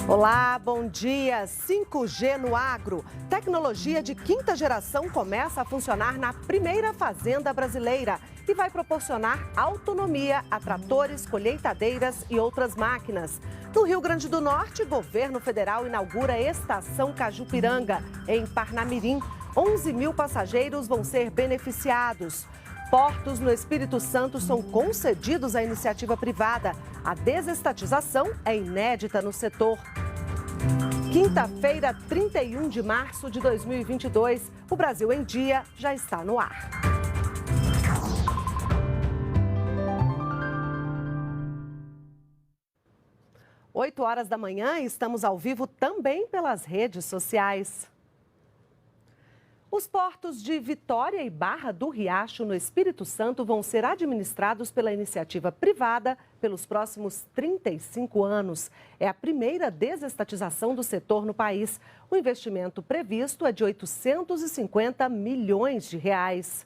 Olá, bom dia. 5G no agro. Tecnologia de quinta geração começa a funcionar na primeira fazenda brasileira e vai proporcionar autonomia a tratores, colheitadeiras e outras máquinas. No Rio Grande do Norte, governo federal inaugura a Estação Cajupiranga, em Parnamirim. 11 mil passageiros vão ser beneficiados. Portos no Espírito Santo são concedidos à iniciativa privada. A desestatização é inédita no setor. Quinta-feira, 31 de março de 2022, o Brasil em Dia já está no ar. Oito horas da manhã, estamos ao vivo também pelas redes sociais. Os portos de Vitória e Barra do Riacho, no Espírito Santo, vão ser administrados pela iniciativa privada pelos próximos 35 anos. É a primeira desestatização do setor no país. O investimento previsto é de 850 milhões de reais.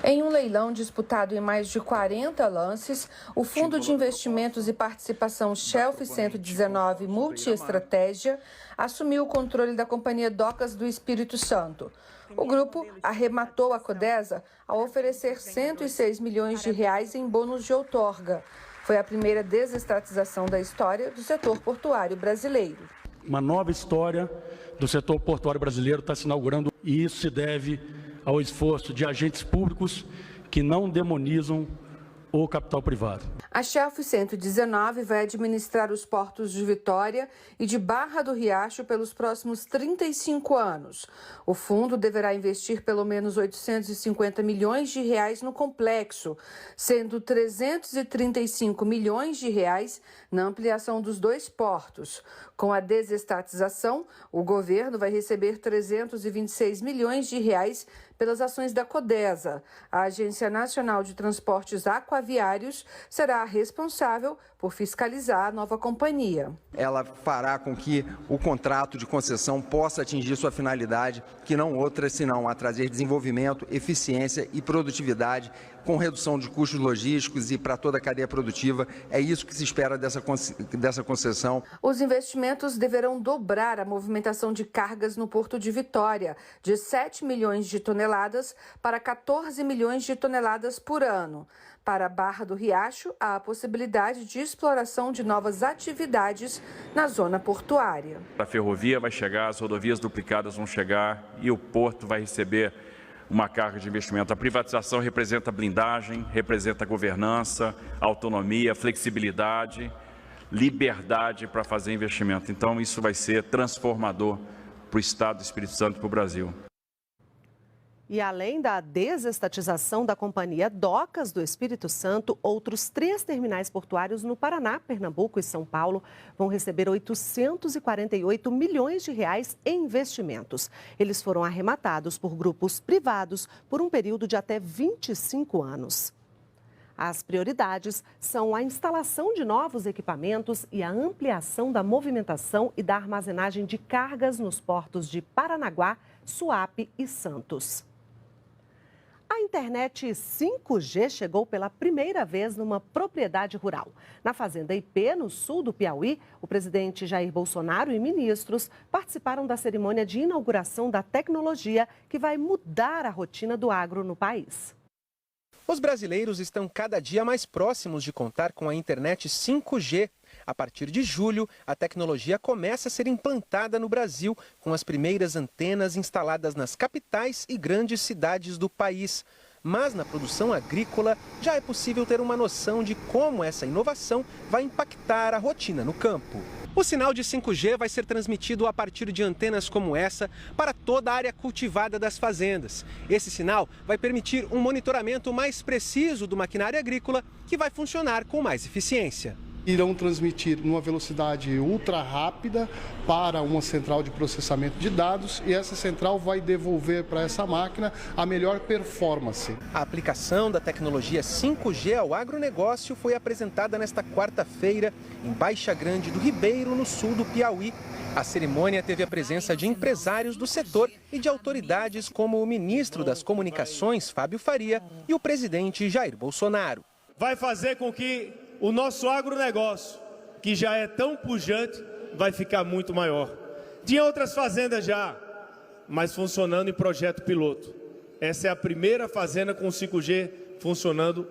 Em um leilão disputado em mais de 40 lances, o Fundo de Investimentos e Participação Shelf 119 Multiestratégia assumiu o controle da Companhia Docas do Espírito Santo. O grupo arrematou a Codesa ao oferecer 106 milhões de reais em bônus de outorga. Foi a primeira desestatização da história do setor portuário brasileiro. Uma nova história do setor portuário brasileiro está se inaugurando e isso se deve ao esforço de agentes públicos que não demonizam o capital privado. A Shelf 119 vai administrar os portos de Vitória e de Barra do Riacho pelos próximos 35 anos. O fundo deverá investir pelo menos 850 milhões de reais no complexo, sendo 335 milhões de reais na ampliação dos dois portos. Com a desestatização, o governo vai receber 326 milhões de reais pelas ações da Codesa. A Agência Nacional de Transportes Aquaviários será a responsável por fiscalizar a nova companhia. Ela fará com que o contrato de concessão possa atingir sua finalidade, que não outra senão a trazer desenvolvimento, eficiência e produtividade, com redução de custos logísticos e para toda a cadeia produtiva. É isso que se espera dessa concessão. Os investimentos deverão dobrar a movimentação de cargas no Porto de Vitória, de 7 milhões de toneladas para 14 milhões de toneladas por ano. Para a Barra do Riacho, há a possibilidade de exploração de novas atividades na zona portuária. A ferrovia vai chegar, as rodovias duplicadas vão chegar e o porto vai receber uma carga de investimento. A privatização representa blindagem, representa governança, autonomia, flexibilidade, liberdade para fazer investimento. Então, isso vai ser transformador para o Estado do Espírito Santo e para o Brasil. E além da desestatização da Companhia Docas do Espírito Santo, outros 3 terminais portuários no Paraná, Pernambuco e São Paulo vão receber 848 milhões de reais em investimentos. Eles foram arrematados por grupos privados por um período de até 25 anos. As prioridades são a instalação de novos equipamentos e a ampliação da movimentação e da armazenagem de cargas nos portos de Paranaguá, Suape e Santos. A internet 5G chegou pela primeira vez numa propriedade rural. Na Fazenda IP, no sul do Piauí, o presidente Jair Bolsonaro e ministros participaram da cerimônia de inauguração da tecnologia que vai mudar a rotina do agro no país. Os brasileiros estão cada dia mais próximos de contar com a internet 5G. A partir de julho, a tecnologia começa a ser implantada no Brasil, com as primeiras antenas instaladas nas capitais e grandes cidades do país. Mas na produção agrícola, já é possível ter uma noção de como essa inovação vai impactar a rotina no campo. O sinal de 5G vai ser transmitido a partir de antenas como essa para toda a área cultivada das fazendas. Esse sinal vai permitir um monitoramento mais preciso do maquinário agrícola, que vai funcionar com mais eficiência. Irão transmitir numa velocidade ultra rápida para uma central de processamento de dados e essa central vai devolver para essa máquina a melhor performance. A aplicação da tecnologia 5G ao agronegócio foi apresentada nesta quarta-feira em Baixa Grande do Ribeiro, no sul do Piauí. A cerimônia teve a presença de empresários do setor e de autoridades como o ministro das Comunicações, Fábio Faria, e o presidente Jair Bolsonaro. Vai fazer com que o nosso agronegócio, que já é tão pujante, vai ficar muito maior. Tinha outras fazendas já, mas funcionando em projeto piloto. Essa é a primeira fazenda com 5G funcionando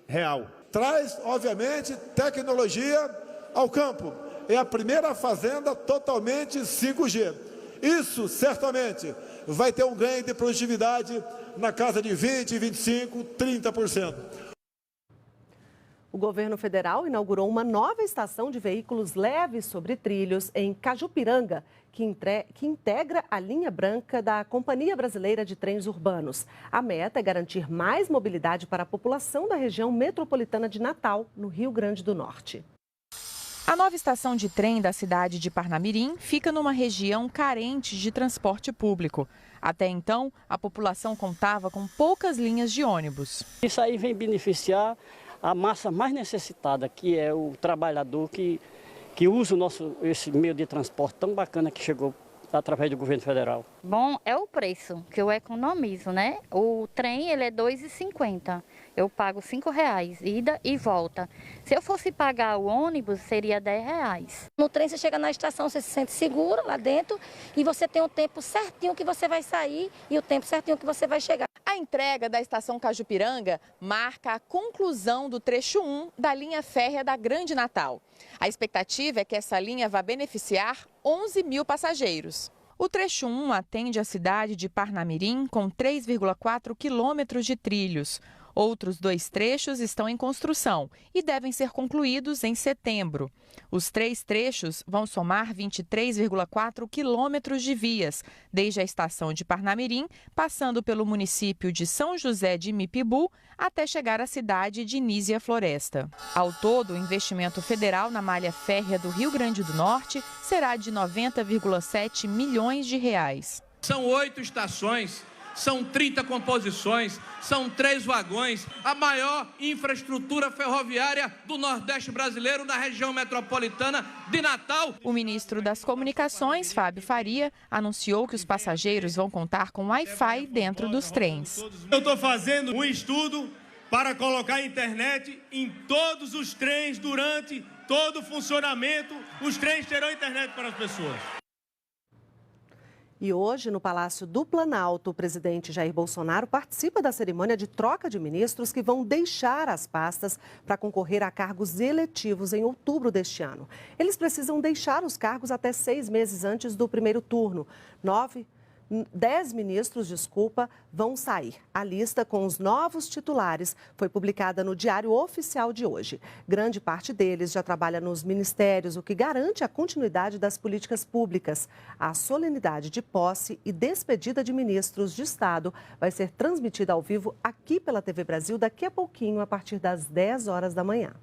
real. Traz, obviamente, tecnologia ao campo. É a primeira fazenda totalmente 5G. Isso, certamente, vai ter um ganho de produtividade na casa de 20%, 25%, 30%. O governo federal inaugurou uma nova estação de veículos leves sobre trilhos em Cajupiranga, que integra a linha branca da Companhia Brasileira de Trens Urbanos. A meta é garantir mais mobilidade para a população da região metropolitana de Natal, no Rio Grande do Norte. A nova estação de trem da cidade de Parnamirim fica numa região carente de transporte público. Até então, a população contava com poucas linhas de ônibus. Isso aí vem beneficiar a massa mais necessitada, que é o trabalhador que usa esse meio de transporte tão bacana que chegou através do governo federal. Bom, é o preço que eu economizo, né? O trem ele é R$ 2,50. Eu pago R$5, ida e volta. Se eu fosse pagar o ônibus, seria R$10. No trem você chega na estação, você se sente seguro lá dentro e você tem o tempo certinho que você vai sair e o tempo certinho que você vai chegar. A entrega da estação Cajupiranga marca a conclusão do trecho 1 da linha férrea da Grande Natal. A expectativa é que essa linha vá beneficiar 11 mil passageiros. O trecho 1 atende a cidade de Parnamirim com 3,4 quilômetros de trilhos. Outros 2 trechos estão em construção e devem ser concluídos em setembro. Os 3 trechos vão somar 23,4 quilômetros de vias, desde a estação de Parnamirim, passando pelo município de São José de Mipibu, até chegar à cidade de Nísia Floresta. Ao todo, o investimento federal na malha férrea do Rio Grande do Norte será de 90,7 milhões de reais. São 8 estações. São 30 composições, são 3 vagões, a maior infraestrutura ferroviária do Nordeste brasileiro, na região metropolitana de Natal. O ministro das Comunicações, Fábio Faria, anunciou que os passageiros vão contar com Wi-Fi dentro dos trens. Eu estou fazendo um estudo para colocar a internet em todos os trens durante todo o funcionamento. Os trens terão internet para as pessoas. E hoje, no Palácio do Planalto, o presidente Jair Bolsonaro participa da cerimônia de troca de ministros que vão deixar as pastas para concorrer a cargos eletivos em outubro deste ano. Eles precisam deixar os cargos até 6 meses antes do primeiro turno. 10 ministros, vão sair. A lista com os novos titulares foi publicada no Diário Oficial de hoje. Grande parte deles já trabalha nos ministérios, o que garante a continuidade das políticas públicas. A solenidade de posse e despedida de ministros de Estado vai ser transmitida ao vivo aqui pela TV Brasil daqui a pouquinho, a partir das 10 horas da manhã.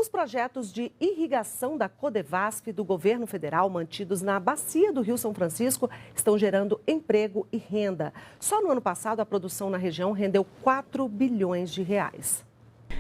Os projetos de irrigação da Codevasf do governo federal mantidos na bacia do Rio São Francisco estão gerando emprego e renda. Só no ano passado, a produção na região rendeu 4 bilhões de reais.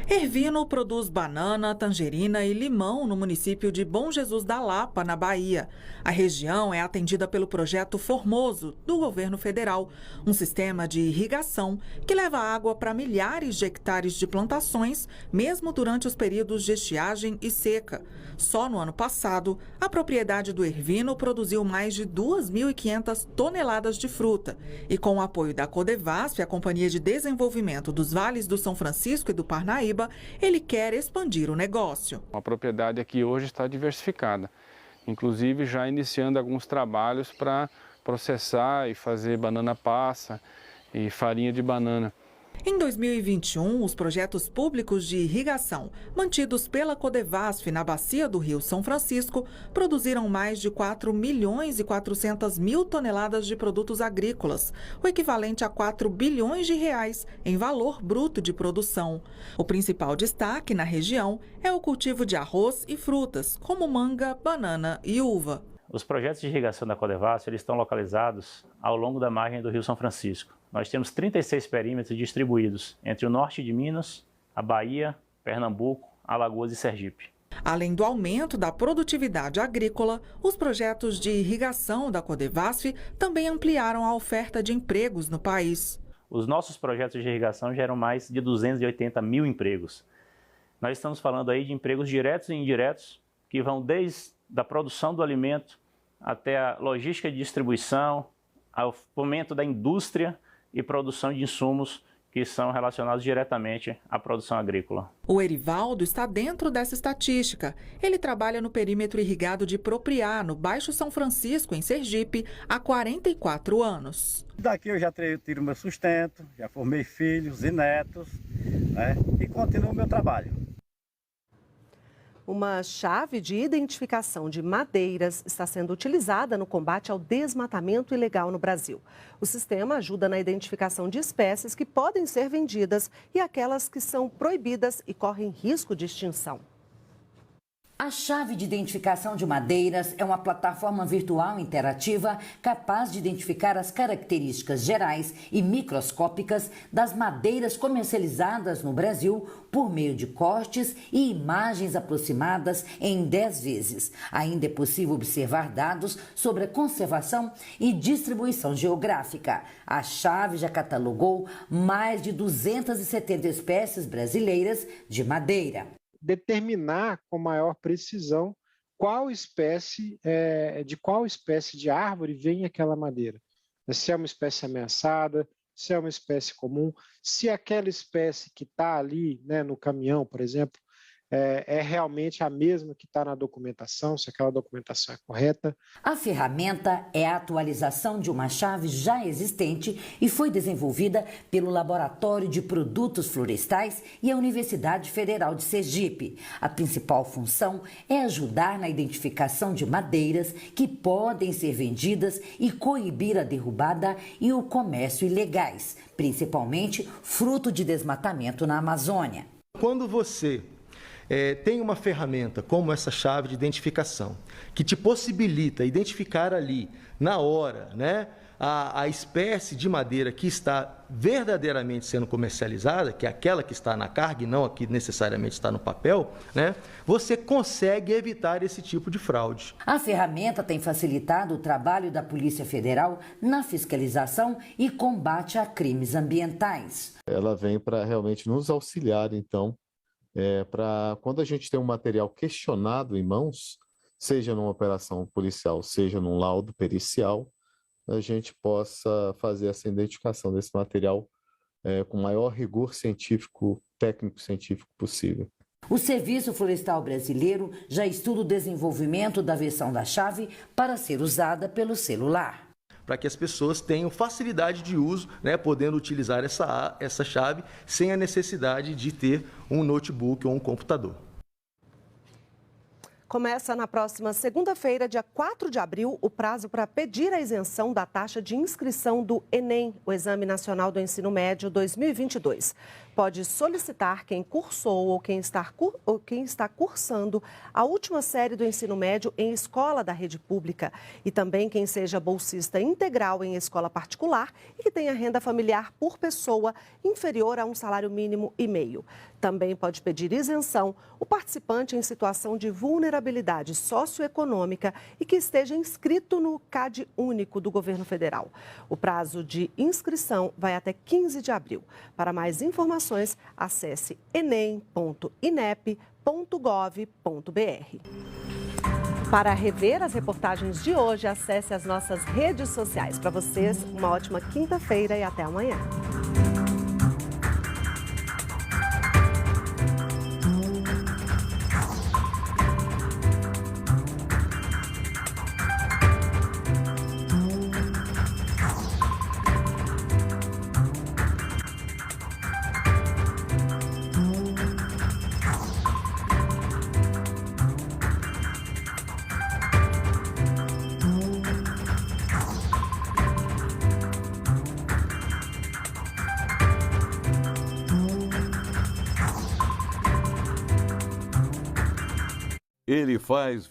Ervino produz banana, tangerina e limão no município de Bom Jesus da Lapa, na Bahia. A região é atendida pelo projeto Formoso, do governo federal, um sistema de irrigação que leva água para milhares de hectares de plantações, mesmo durante os períodos de estiagem e seca. Só no ano passado, a propriedade do Ervino produziu mais de 2.500 toneladas de fruta. E com o apoio da Codevasf, a Companhia de Desenvolvimento dos Vales do São Francisco e do Parnaíba, ele quer expandir o negócio. A propriedade aqui hoje está diversificada, inclusive já iniciando alguns trabalhos para processar e fazer banana passa e farinha de banana. Em 2021, os projetos públicos de irrigação mantidos pela Codevasf na bacia do Rio São Francisco produziram mais de 4 milhões e 400 mil toneladas de produtos agrícolas, o equivalente a 4 bilhões de reais em valor bruto de produção. O principal destaque na região é o cultivo de arroz e frutas, como manga, banana e uva. Os projetos de irrigação da Codevasf eles estão localizados ao longo da margem do Rio São Francisco. Nós temos 36 perímetros distribuídos entre o norte de Minas, a Bahia, Pernambuco, Alagoas e Sergipe. Além do aumento da produtividade agrícola, os projetos de irrigação da Codevasf também ampliaram a oferta de empregos no país. Os nossos projetos de irrigação geram mais de 280 mil empregos. Nós estamos falando aí de empregos diretos e indiretos que vão desde a produção do alimento até a logística de distribuição, ao fomento da indústria e produção de insumos que são relacionados diretamente à produção agrícola. O Erivaldo está dentro dessa estatística. Ele trabalha no perímetro irrigado de Propriá, no Baixo São Francisco, em Sergipe, há 44 anos. Daqui eu já tiro meu sustento, já formei filhos e netos, né, e continuo o meu trabalho. Uma chave de identificação de madeiras está sendo utilizada no combate ao desmatamento ilegal no Brasil. O sistema ajuda na identificação de espécies que podem ser vendidas e aquelas que são proibidas e correm risco de extinção. A chave de identificação de madeiras é uma plataforma virtual interativa capaz de identificar as características gerais e microscópicas das madeiras comercializadas no Brasil por meio de cortes e imagens aproximadas em 10 vezes. Ainda é possível observar dados sobre a conservação e distribuição geográfica. A chave já catalogou mais de 270 espécies brasileiras de madeira. Determinar com maior precisão de qual espécie de árvore vem aquela madeira. Se é uma espécie ameaçada, se é uma espécie comum, se aquela espécie que está ali, né, no caminhão, por exemplo, é realmente a mesma que está na documentação, se aquela documentação é correta. A ferramenta é a atualização de uma chave já existente e foi desenvolvida pelo Laboratório de Produtos Florestais e a Universidade Federal de Sergipe. A principal função é ajudar na identificação de madeiras que podem ser vendidas e coibir a derrubada e o comércio ilegais, principalmente fruto de desmatamento na Amazônia. Quando você tem uma ferramenta como essa chave de identificação, que te possibilita identificar ali, na hora, né, a espécie de madeira que está verdadeiramente sendo comercializada, que é aquela que está na carga e não a que necessariamente está no papel, né, você consegue evitar esse tipo de fraude. A ferramenta tem facilitado o trabalho da Polícia Federal na fiscalização e combate a crimes ambientais. Ela vem para realmente nos auxiliar, então, para quando a gente tem um material questionado em mãos, seja numa operação policial, seja num laudo pericial, a gente possa fazer essa identificação desse material com o maior rigor científico, técnico-científico possível. O Serviço Florestal Brasileiro já estuda o desenvolvimento da versão da chave para ser usada pelo celular. Para que as pessoas tenham facilidade de uso, né, podendo utilizar essa chave sem a necessidade de ter um notebook ou um computador. Começa na próxima segunda-feira, dia 4 de abril, o prazo para pedir a isenção da taxa de inscrição do Enem, o Exame Nacional do Ensino Médio 2022. Pode solicitar quem cursou ou quem está cursando a última série do ensino médio em escola da rede pública e também quem seja bolsista integral em escola particular e que tenha renda familiar por pessoa inferior a um salário mínimo e meio. Também pode pedir isenção o participante em situação de vulnerabilidade socioeconômica e que esteja inscrito no CAD único do governo federal. O prazo de inscrição vai até 15 de abril. Para mais informações, acesse enem.inep.gov.br. Para rever as reportagens de hoje, acesse as nossas redes sociais. Para vocês, uma ótima quinta-feira e até amanhã. Ele faz